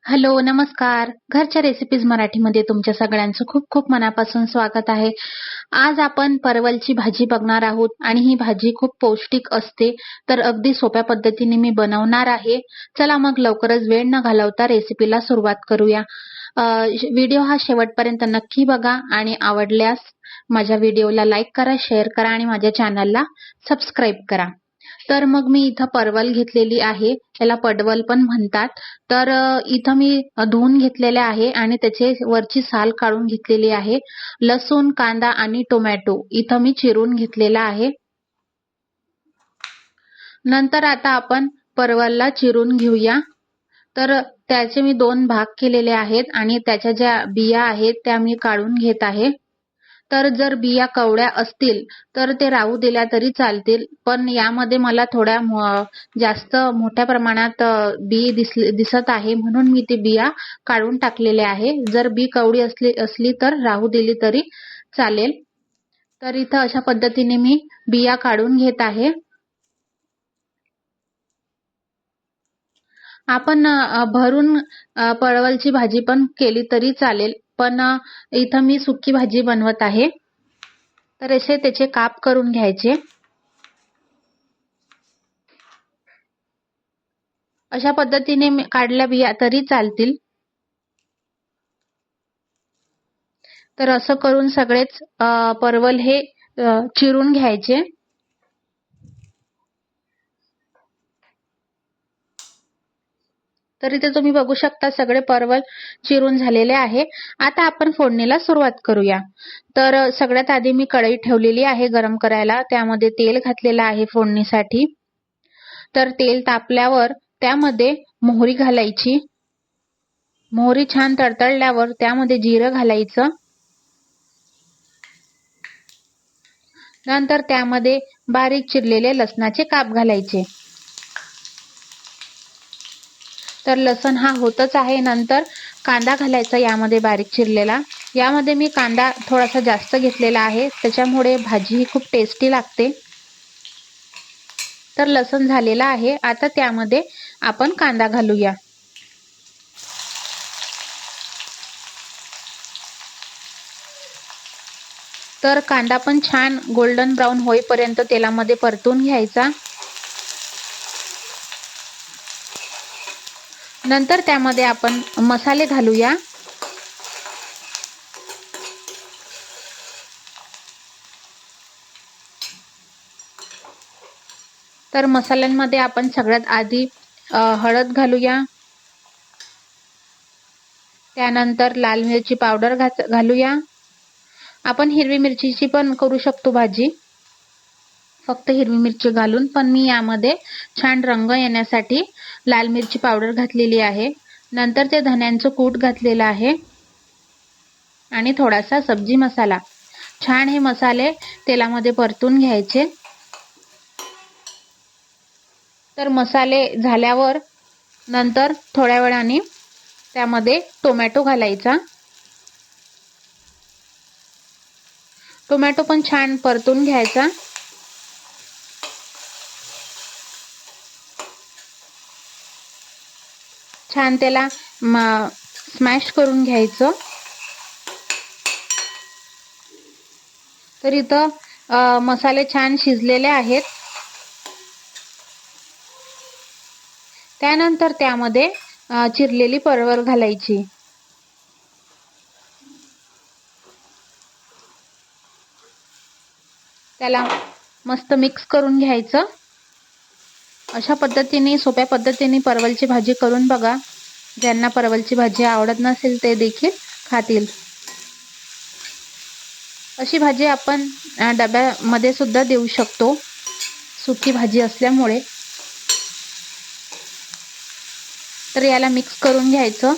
Hello, नमस्कार. घरच्या recipes मराठीमध्ये तुमच्या सगळ्यांचं खूप खूप मनापासून स्वागत आहे. आज आपण परवलची भाजी बघणार आहोत आणि ही भाजी खूप पौष्टिक असते, तर अगदी सोप्या पद्धतीने मी बनवणार आहे. चला मग लवकरच वेळ न घालवता रेसिपीला सुरुवात करूया. व्हिडिओ हा शेवटपर्यंत नक्की बघा आणि आवडल्यास माझ्या व्हिडिओला लाईक करा, शेअर करा आणि माझ्या चॅनलला सबस्क्राईब करा. तर मग मी इथं परवल घेतलेली आहे, त्याला पडवल पण म्हणतात. तर इथं मी धुवून घेतलेले आहे आणि त्याचे वरची साल काढून घेतलेली आहे. लसूण, कांदा आणि टोमॅटो इथं मी चिरून घेतलेला आहे. नंतर आता आपण परवलला चिरून घेऊया. तर त्याचे मी 2 भाग केलेले आहेत आणि त्याच्या ज्या बिया आहेत त्या मी काढून घेत आहे. तर जर बिया कवड्या असतील तर ते राहू दिल्या तरी चालतील, पण यामध्ये मला थोड्या जास्त मोठ्या प्रमाणात बी दिसत आहे, म्हणून मी ती बिया काढून टाकलेल्या आहे. जर बी कवडी असली तर राहू दिली तरी चालेल. तर इथं अशा पद्धतीने मी बिया काढून घेत आहे. आपण भरून परवलची भाजी पण केली तरी चालेल, पण इथं मी सुकी भाजी बनवत आहे. तर असे त्याचे काप करून घ्यायचे. अशा पद्धतीने काढल्या बिया तरी चालतील. तर असं करून सगळेच परवल हे चिरून घ्यायचे. तर इथे तुम्ही बघू शकता सगळे परवल चिरून झालेले आहे. आता आपण फोडणीला सुरुवात करूया. तर सगळ्यात आधी मी कढई ठेवलेली आहे गरम करायला. त्यामध्ये तेल घातलेलं आहे फोडणीसाठी. तर तेल तापल्यावर त्यामध्ये मोहरी घालायची. मोहरी छान तडतडल्यावर त्यामध्ये जिरं घालायचं. नंतर त्यामध्ये बारीक चिरलेले लसणाचे काप घालायचे. तर लसण हा होतच आहे. नंतर कांदा घालायचा यामध्ये बारीक चिरलेला. यामध्ये मी कांदा थोडासा जास्त घेतलेला आहे, त्याच्यामुळे भाजी ही खूप टेस्टी लागते. तर लसण झालेला आहे. आता त्यामध्ये आपण कांदा घालूया. तर कांदा पण छान गोल्डन ब्राऊन होईपर्यंत तेलामध्ये परतून घ्यायचा. नंतर त्यामध्ये आपण मसाले घालूया. तर मसाल्यांमध्ये आपण सगळ्यात आधी हळद घालूया. त्यानंतर लाल मिरची पावडर घालूया. आपण हिरवी मिरचीची पण करू शकतो भाजी, फक्त हिरवी मिरची घालून, पण मी यामध्ये छान रंग येण्यासाठी लाल मिरची पावडर घातलेली आहे. नंतर ते धन्यांचं कूट घातलेलं आहे आणि थोडासा सब्जी मसाला. छान हे मसाले तेलामध्ये परतून घ्यायचे. तर मसाले झाल्यावर नंतर थोड्या वेळाने त्यामध्ये टोमॅटो घालायचा. टोमॅटो पण छान परतून घ्यायचा. छान त्याला स्मॅश करून घ्यायचं. तर इथं मसाले छान शिजलेले आहेत. त्यानंतर त्यामध्ये चिरलेली परवल घालायची. त्याला मस्त मिक्स करून घ्यायचं. अशा पद्धतीने सोप्या पद्धतीने परवलची भाजी करून बघा. ज्यांना परवलची भाजी आवडत नसेल ते देखील खातील. अशी भाजी आपण डब्यामध्ये सुद्धा देऊ शकतो, सुकी भाजी असल्यामुळे. तर याला मिक्स करून घ्यायचं.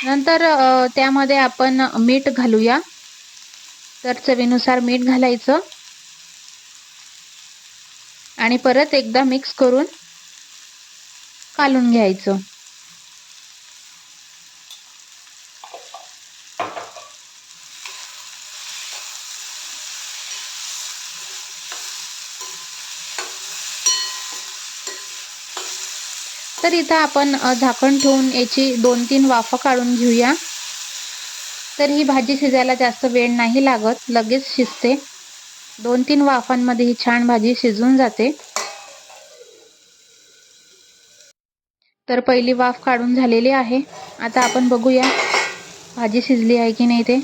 नंतर त्यामध्ये आपण मीठ घालूया. तर चवीनुसार मीठ घालायचं आणि परत एकदा मिक्स करून कालून घ्यायचं. तर इथं आपण झाकण ठेवून याची 2-3 वाफा काढून घेऊया. तर ही भाजी शिजायला जास्त वेळ नाही लागत, लगेच शिजते. 2-3 वाफांमध्ये ही छान भाजी शिजून जाते. तर पहिली वाफ काढून झालेली आहे. आता आपण बघूया भाजी शिजली आहे की नाही ते.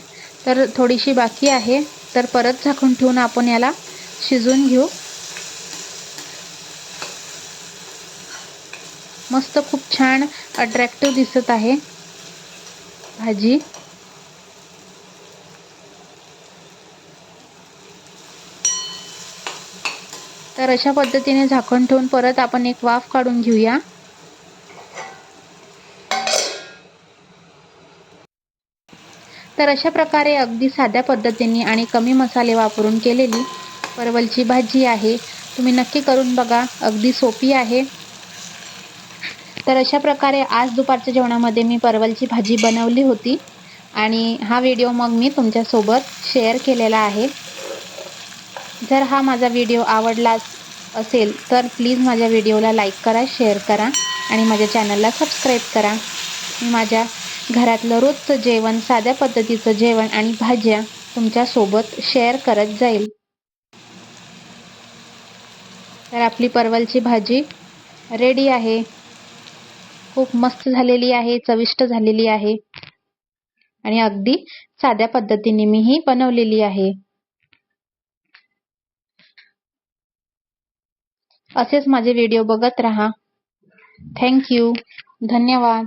तर थोडीशी बाकी आहे. तर परत झाकून ठेवून आपण याला शिजवून घेऊ. मस्त खूप छान अट्रॅक्टिव्ह दिसत आहे भाजी. तर अशा पद्धतीने झाकण ठेवून परत आपण एक वाफ काढून घेऊया. तर अशा प्रकारे अगदी साध्या पद्धतीने आणि कमी मसाले वापरून केलेली परवलची भाजी आहे. तुम्ही नक्की करून बघा, अगदी सोपी आहे. तर अशा प्रकारे आज दुपारच्या जेवणामध्ये मी परवलची भाजी बनवली होती आणि हा व्हिडिओ मग मी तुमच्यासोबत शेअर केलेला आहे. जर हा माझा व्हिडिओ आवडला असेल तर प्लीज माझ्या व्हिडिओला लाईक करा, शेअर करा आणि माझ्या चॅनलला सबस्क्राईब करा. मी माझ्या घरातलं रोजचं जेवण, साध्या पद्धतीचं जेवण आणि भाज्या तुमच्यासोबत शेअर करत जाईल. तर आपली परवलची भाजी रेडी आहे. खूप मस्त झालेली आहे, चविष्ट झालेली आहे आणि अगदी साध्या पद्धतीने मी ही बनवलेली आहे. असेच माझे व्हिडिओ बघत राहा. Thank you. धन्यवाद.